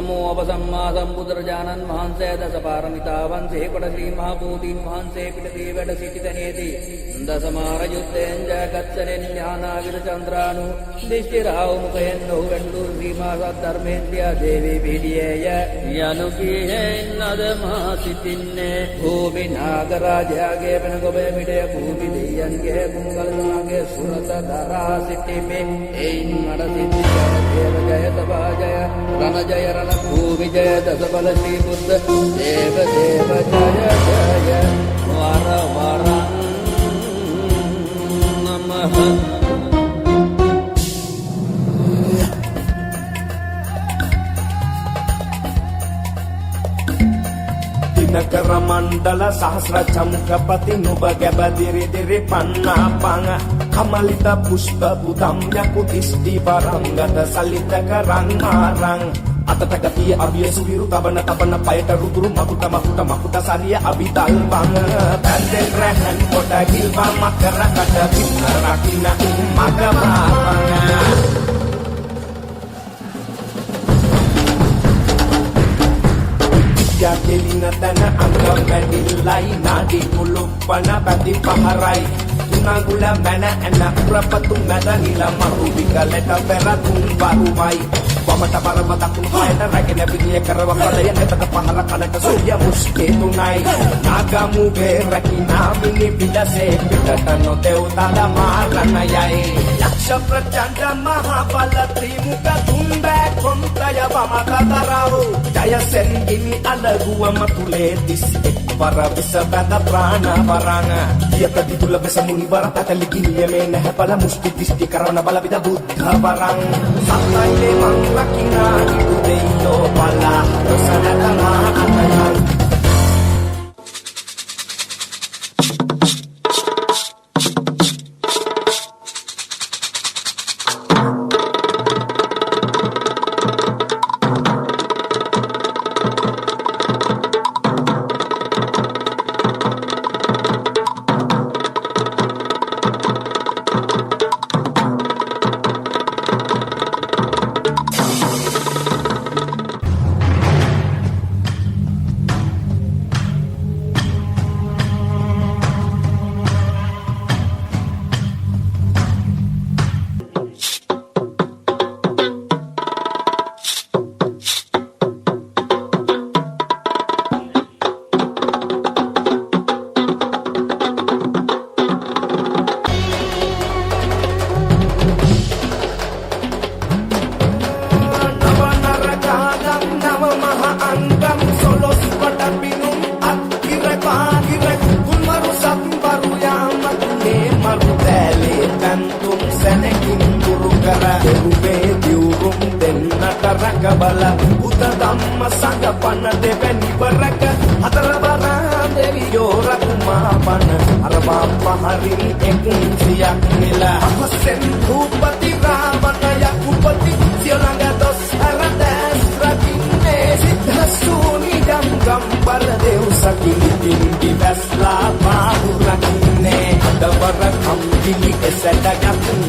නමෝ අප සම්මා සම්බුදුරජාණන් වහන්සේ දසපාරමිතාවන් සේකොට ශ්‍රී මහ බෝධීන් වහන්සේ පිටතේ වැඩ සිටි තැනේදී දසමාර යුද්ධයෙන් ජයගත්සරෙන් ඥානාවිද චන්ද්‍රානු දිෂ්ටි රාව මුඛයෙන් නොහු වැටළු ශ්‍රී මා සද්ධර්මේන්ද්‍රිය දේවී පීඩියේය යනු කීහෙන් අද මා සිටින්නේ භූමි නාගරාජයාගේ වෙන ගොබේ මිඩය භූමි දෙයන්ගේ කුංගලනාගේ සුරත දරා සිටිමේ එයින් මඩ සිටි දේව ජය සභා ජය රණ ජය රණ භූමි ජය දසබල ශ්‍රී බුද්ධ දේව දේව ජය ජය වර වරං නමః දිනකර මණ්ඩල සහස්‍ර චම්කපති නුබ ගැබදිරි දිරි පන්නාපං කමලිත පුෂ්ප බුදම් යකු දිෂ්ටි වරංගත සලිත කරංගාරං අතට ගතිය අවිය සුවිරු තබන තබන පයට රුදුරු මකුට සරිය අවිතල් බං පැන්දෙන් රැහන් කොට ගිල්වා මකර කට පින්න රකින්න මගමාපං යකෙලින තන අංග වැඩිල්ලයි නාඩි කුළුප්පන බැඳි පහරයි තුනගුල මැන ඇන උරපතු මැද නිල මහු විකලට පෙරතුම් වරුවයි වමට පරම දකුණු පායට රැගෙන පිළිය කරව කලය එතට පහර කලට සූර්ය මුස්කේ තුනයි නාගමුගේ රැකිනා මිනි පිටසේ පිටට නොතෙව් තද මාරණයයි යක්ෂ ප්‍රචණ්ඩ මහා බල ත්‍රිමුඛ තුම්බෑ කොන්තය වමකතරව ජය සෙන්ගිනි අලගුවම තුලේ දිස් එක්වර විස බඳ ප්‍රාණ වරං යත දිදුල බෙස මුනි වර තතලි ගිනියමේ නැහැ බල මුස්ති දිස්ති කරවන බල විද බුද්ධ වරං සත්තයිලේ මං රකිනා ඉදුදෙයිෝ බලා රසනතමා අතයන් Set